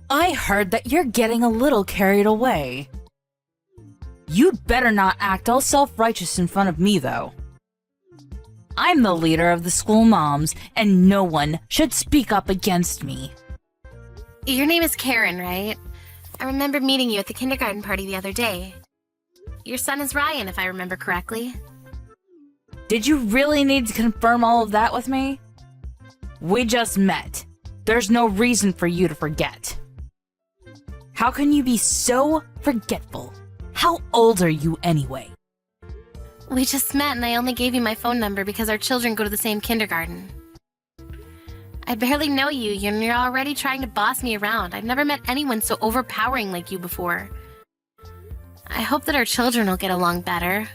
I heard that you're getting a little carried away. You'd better not act all self-righteous in front of me, though. I'm the leader of the school moms, and no one should speak up against me. Your name is Karen, right? I remember meeting you at the kindergarten party the other day. Your son is Ryan, if I remember correctly. Did you really need to confirm all of that with me? We just met. There's no reason for you to forget. How can you be so forgetful? How old are you anyway? We just met and I only gave you my phone number because our children go to the same kindergarten. I barely know you and you're already trying to boss me around. I've never met anyone so overpowering like you before. I hope that our children will get along better.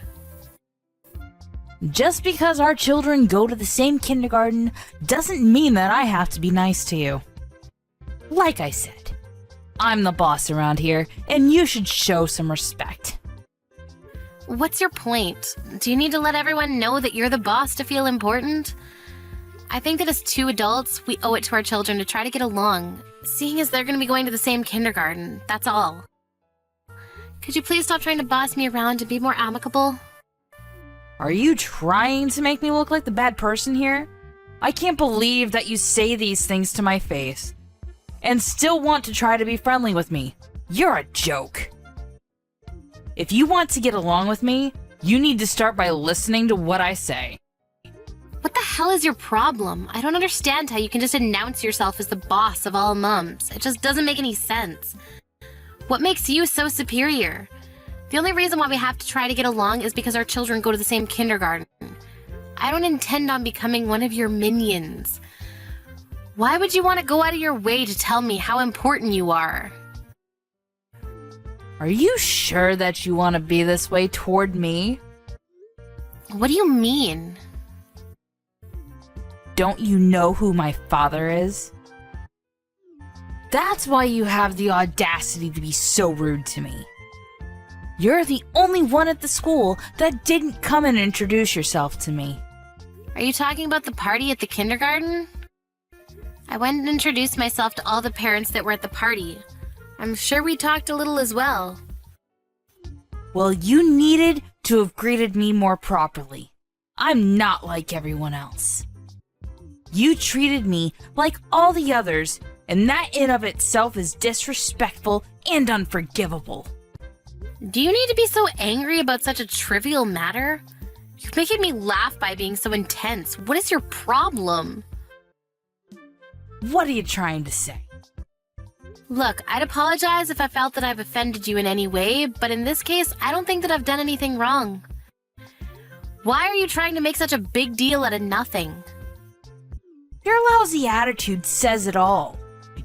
Just because our children go to the same kindergarten doesn't mean that I have to be nice to you. Like I said, I'm the boss around here, and you should show some respect. What's your point? Do you need to let everyone know that you're the boss to feel important? I think that as two adults, we owe it to our children to try to get along, seeing as they're going to be going to the same kindergarten, that's all. Could you please stop trying to boss me around and be more amicable? Are you trying to make me look like the bad person here? I can't believe that you say these things to my face and still want to try to be friendly with me. You're a joke. If you want to get along with me, you need to start by listening to what I say. What the hell is your problem? I don't understand how you can just announce yourself as the boss of all mums. It just doesn't make any sense. What makes you so superior? The only reason why we have to try to get along is because our children go to the same kindergarten. I don't intend on becoming one of your minions. Why would you want to go out of your way to tell me how important you are? Are you sure that you want to be this way toward me? What do you mean? Don't you know who my father is? That's why you have the audacity to be so rude to me. You're the only one at the school that didn't come and introduce yourself to me. Are you talking about the party at the kindergarten? I went and introduced myself to all the parents that were at the party. I'm sure we talked a little as well. Well, you needed to have greeted me more properly. I'm not like everyone else. You treated me like all the others, and that in of itself is disrespectful and unforgivable. Do you need to be so angry about such a trivial matter? You're making me laugh by being so intense. What is your problem? What are you trying to say? Look, I'd apologize if I felt that I've offended you in any way, but in this case, I don't think that I've done anything wrong. Why are you trying to make such a big deal out of nothing? Your lousy attitude says it all.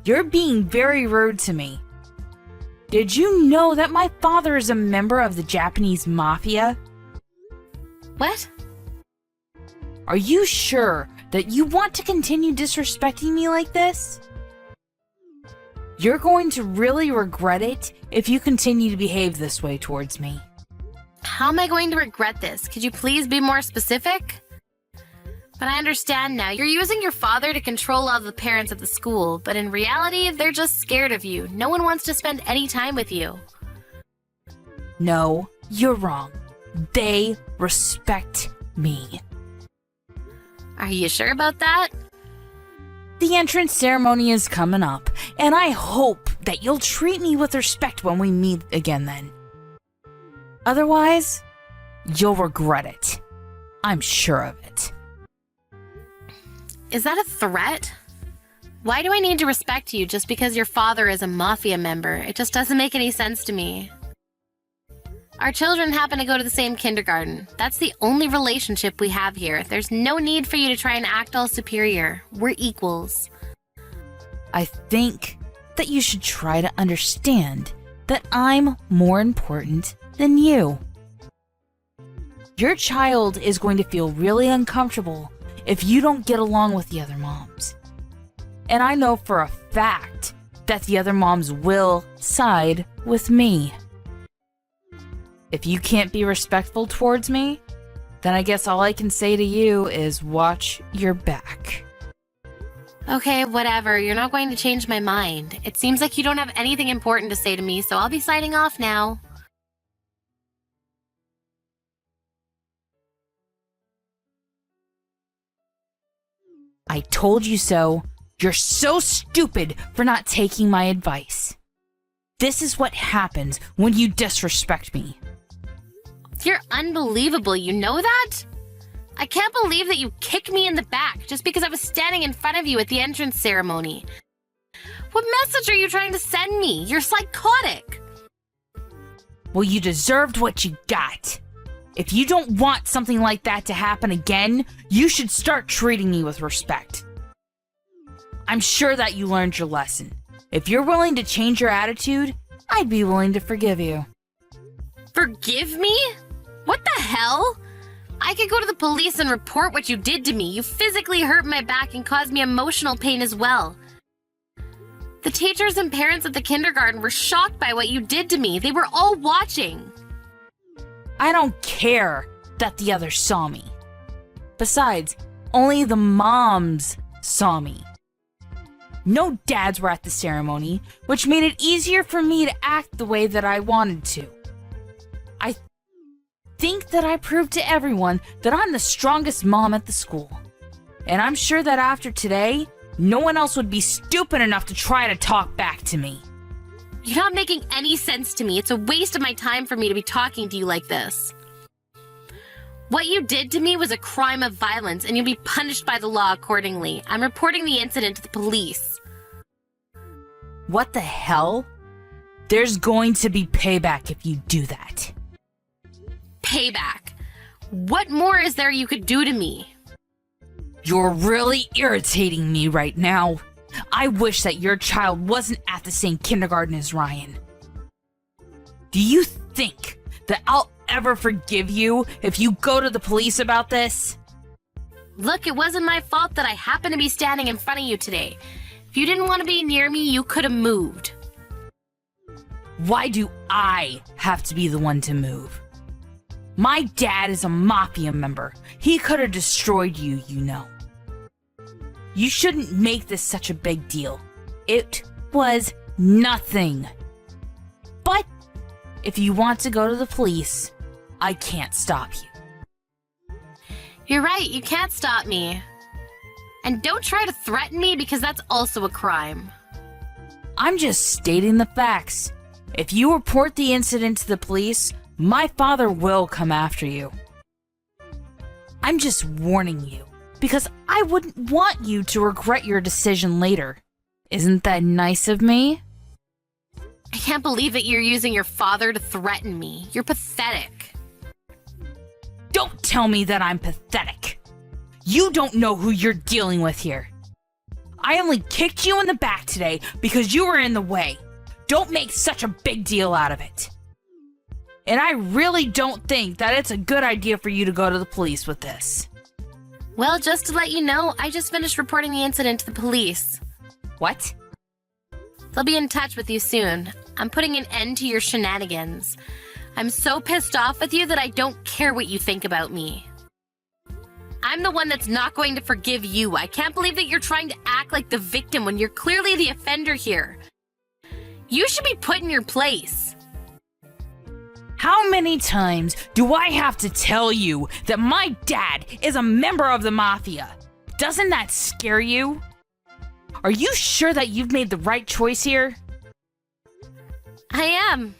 You're being very rude to me. Did you know that my father is a member of the Japanese mafia? What? Are you sure that you want to continue disrespecting me like this? You're going to really regret it if you continue to behave this way towards me. How am I going to regret this? Could you please be more specific? But I understand now. You're using your father to control all the parents at the school, but in reality, they're just scared of you. No one wants to spend any time with you. No, you're wrong. They respect me. Are you sure about that? The entrance ceremony is coming up, and I hope that you'll treat me with respect when we meet again then. Otherwise, you'll regret it. I'm sure of it. Is that a threat? Why do I need to respect you just because your father is a mafia member? It just doesn't make any sense to me. Our children happen to go to the same kindergarten. That's the only relationship we have here. There's no need for you to try and act all superior. We're equals. I think that you should try to understand that I'm more important than you. Your child is going to feel really uncomfortable if you don't get along with the other moms. And I know for a fact that the other moms will side with me. If you can't be respectful towards me, then I guess all I can say to you is watch your back. Okay, whatever. You're not going to change my mind. It seems like you don't have anything important to say to me, so I'll be signing off now. I told you so. You're so stupid for not taking my advice. This is what happens when you disrespect me. You're unbelievable, you know that? I can't believe that you kicked me in the back just because I was standing in front of you at the entrance ceremony. What message are you trying to send me? You're psychotic. Well, you deserved what you got. If you don't want something like that to happen again, you should start treating me with respect. I'm sure that you learned your lesson. If you're willing to change your attitude, I'd be willing to forgive you. Forgive me? What the hell? I could go to the police and report what you did to me. You physically hurt my back and caused me emotional pain as well. The teachers and parents at the kindergarten were shocked by what you did to me. They were all watching. I don't care that the others saw me. Besides, only the moms saw me. No dads were at the ceremony, which made it easier for me to act the way that I wanted to. I think that I proved to everyone that I'm the strongest mom at the school. And I'm sure that after today, no one else would be stupid enough to try to talk back to me. You're not making any sense to me. It's a waste of my time for me to be talking to you like this. What you did to me was a crime of violence, and you'll be punished by the law accordingly. I'm reporting the incident to the police. What the hell? There's going to be payback if you do that. Payback? What more is there you could do to me? You're really irritating me right now. I wish that your child wasn't at the same kindergarten as Ryan. Do you think that I'll ever forgive you if you go to the police about this? Look, it wasn't my fault that I happened to be standing in front of you today. If you didn't want to be near me, you could have moved. Why do I have to be the one to move? My dad is a mafia member. He could have destroyed you, you know. You shouldn't make this such a big deal. It was nothing. But if you want to go to the police, I can't stop you. You're right, you can't stop me. And don't try to threaten me because that's also a crime. I'm just stating the facts. If you report the incident to the police, my father will come after you. I'm just warning you, because I wouldn't want you to regret your decision later. Isn't that nice of me? I can't believe that you're using your father to threaten me. You're pathetic. Don't tell me that I'm pathetic. You don't know who you're dealing with here. I only kicked you in the back today because you were in the way. Don't make such a big deal out of it. And I really don't think that it's a good idea for you to go to the police with this. Well, just to let you know, I just finished reporting the incident to the police. What? They'll be in touch with you soon. I'm putting an end to your shenanigans. I'm so pissed off with you that I don't care what you think about me. I'm the one that's not going to forgive you. I can't believe that you're trying to act like the victim when you're clearly the offender here. You should be put in your place. How many times do I have to tell you that my dad is a member of the mafia? Doesn't that scare you? Are you sure that you've made the right choice here? I am.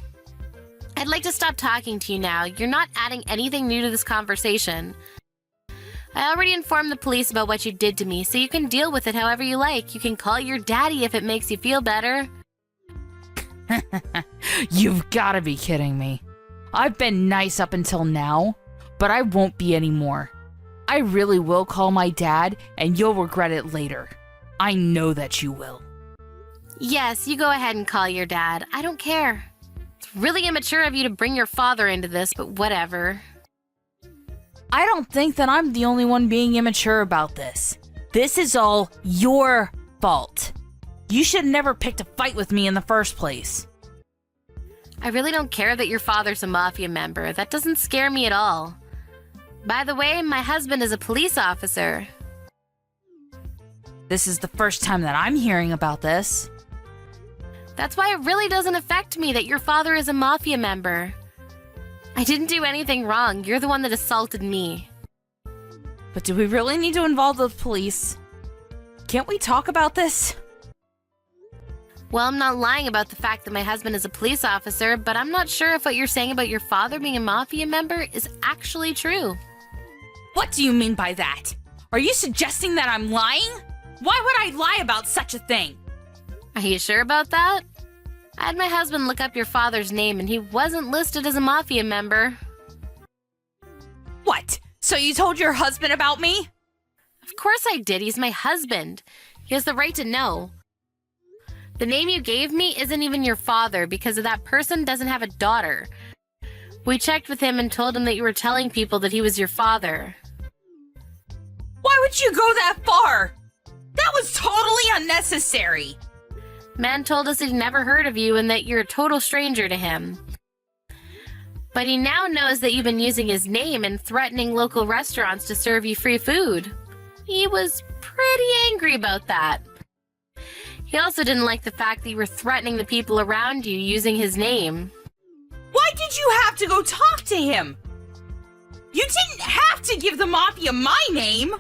I'd like to stop talking to you now. You're not adding anything new to this conversation. I already informed the police about what you did to me, so you can deal with it however you like. You can call your daddy if it makes you feel better. You've got to be kidding me. I've been nice up until now, but I won't be anymore. I really will call my dad, and you'll regret it later. I know that you will. Yes, you go ahead and call your dad. I don't care. It's really immature of you to bring your father into this, but whatever. I don't think that I'm the only one being immature about this. This is all your fault. You should have never picked a fight with me in the first place. I really don't care that your father's a mafia member. That doesn't scare me at all. By the way, my husband is a police officer. This is the first time that I'm hearing about this. That's why it really doesn't affect me that your father is a mafia member. I didn't do anything wrong. You're the one that assaulted me. But do we really need to involve the police? Can't we talk about this? Well, I'm not lying about the fact that my husband is a police officer, but I'm not sure if what you're saying about your father being a mafia member is actually true. What do you mean by that? Are you suggesting that I'm lying? Why would I lie about such a thing? Are you sure about that? I had my husband look up your father's name and he wasn't listed as a mafia member. What? So you told your husband about me? Of course I did. He's my husband. He has the right to know. The name you gave me isn't even your father because that person doesn't have a daughter. We checked with him and told him that you were telling people that he was your father. Why would you go that far? That was totally unnecessary. Man told us he'd never heard of you and that you're a total stranger to him. But he now knows that you've been using his name and threatening local restaurants to serve you free food. He was pretty angry about that. He also didn't like the fact that you were threatening the people around you using his name. Why did you have to go talk to him? You didn't have to give the mafia my name.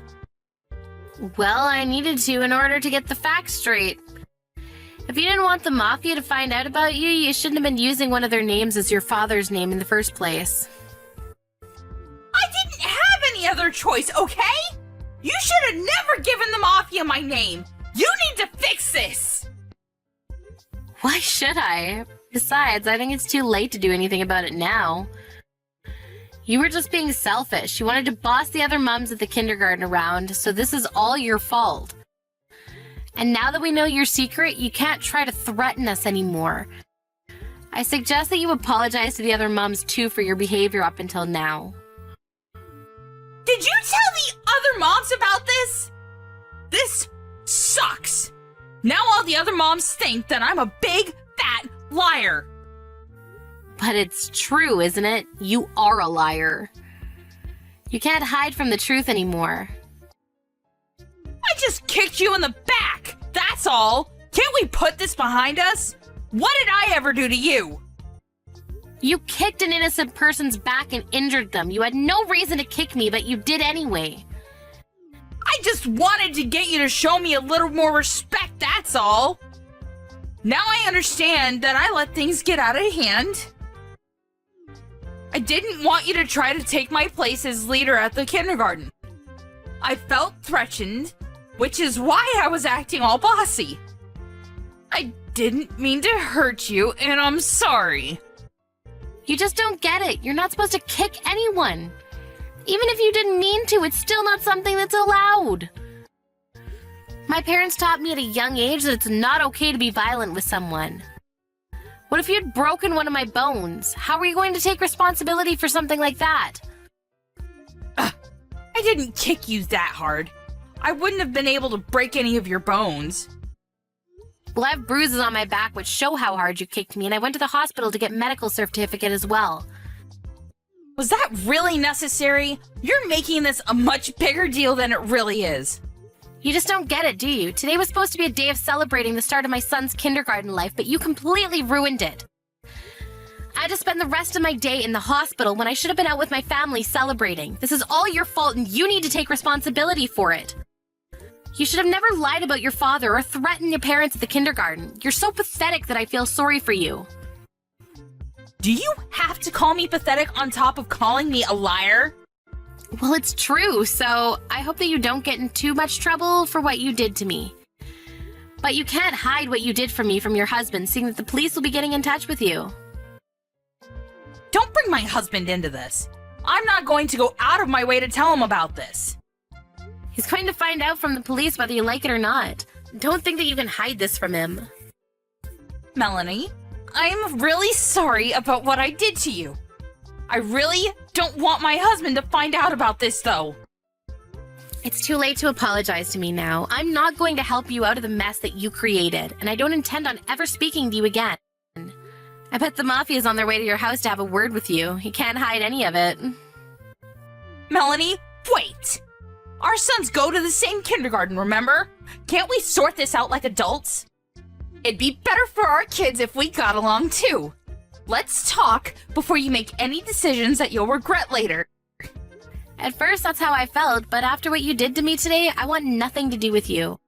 Well, I needed to in order to get the facts straight. If you didn't want the mafia to find out about you, you shouldn't have been using one of their names as your father's name in the first place. I didn't have any other choice, okay? You should have never given the mafia my name. You need to fix this! Why should I? Besides, I think it's too late to do anything about it now. You were just being selfish. You wanted to boss the other mums at the kindergarten around, so this is all your fault. And now that we know your secret, you can't try to threaten us anymore. I suggest that you apologize to the other mums too for your behavior up until now. Did you tell the other moms about this? This sucks. Now all the other moms think that I'm a big, fat liar. But it's true, isn't it? You are a liar. You can't hide from the truth anymore. I just kicked you in the back. That's all. Can't we put this behind us? What did I ever do to you? You kicked an innocent person's back and injured them. You had no reason to kick me, but you did anyway. I just wanted to get you to show me a little more respect, that's all. Now I understand that I let things get out of hand. I didn't want you to try to take my place as leader at the kindergarten. I felt threatened, which is why I was acting all bossy. I didn't mean to hurt you, and I'm sorry. You just don't get it. You're not supposed to kick anyone. Even if you didn't mean to, it's still not something that's allowed. My parents taught me at a young age that it's not okay to be violent with someone. What if you had broken one of my bones? How were you going to take responsibility for something like that? I didn't kick you that hard. I wouldn't have been able to break any of your bones. Well, I have bruises on my back which show how hard you kicked me, and I went to the hospital to get medical certificate as well. Was that really necessary? You're making this a much bigger deal than it really is. You just don't get it, do you? Today was supposed to be a day of celebrating the start of my son's kindergarten life, but you completely ruined it. I had to spend the rest of my day in the hospital when I should have been out with my family celebrating. This is all your fault and you need to take responsibility for it. You should have never lied about your father or threatened your parents at the kindergarten. You're so pathetic that I feel sorry for you. Do you have to call me pathetic on top of calling me a liar? Well, it's true, so I hope that you don't get in too much trouble for what you did to me. But you can't hide what you did for me from your husband, seeing that the police will be getting in touch with you. Don't bring my husband into this. I'm not going to go out of my way to tell him about this. He's going to find out from the police whether you like it or not. Don't think that you can hide this from him. Melanie, I'm really sorry about what I did to you. I really don't want my husband to find out about this, though. It's too late to apologize to me now. I'm not going to help you out of the mess that you created, and I don't intend on ever speaking to you again. I bet the Mafia's on their way to your house to have a word with you. You can't hide any of it. Melanie, wait! Our sons go to the same kindergarten, remember? Can't we sort this out like adults? It'd be better for our kids if we got along too. Let's talk before you make any decisions that you'll regret later. At first, that's how I felt, but after what you did to me today, I want nothing to do with you.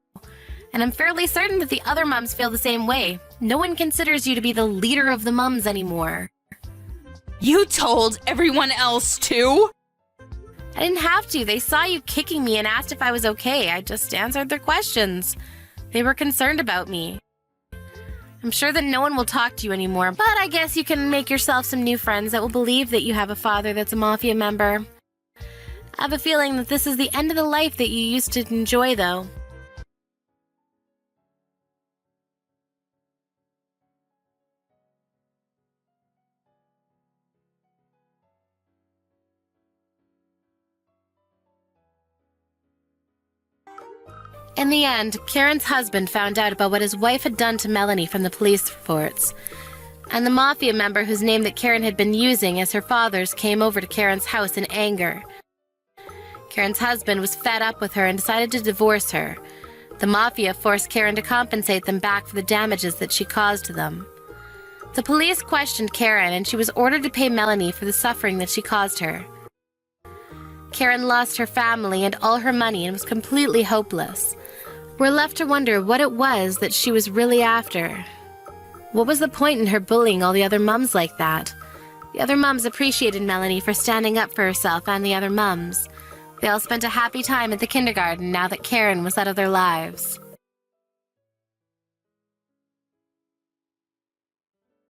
And I'm fairly certain that the other mums feel the same way. No one considers you to be the leader of the mums anymore. You told everyone else too? I didn't have to. They saw you kicking me and asked if I was okay. I just answered their questions. They were concerned about me. I'm sure that no one will talk to you anymore, but I guess you can make yourself some new friends that will believe that you have a father that's a mafia member. I have a feeling that this is the end of the life that you used to enjoy, though. In the end, Karen's husband found out about what his wife had done to Melanie from the police reports. And the mafia member whose name that Karen had been using as her father's came over to Karen's house in anger. Karen's husband was fed up with her and decided to divorce her. The mafia forced Karen to compensate them back for the damages that she caused to them. The police questioned Karen and she was ordered to pay Melanie for the suffering that she caused her. Karen lost her family and all her money and was completely hopeless. We're left to wonder what it was that she was really after. What was the point in her bullying all the other mums like that? The other mums appreciated Melanie for standing up for herself and the other mums. They all spent a happy time at the kindergarten now that Karen was out of their lives.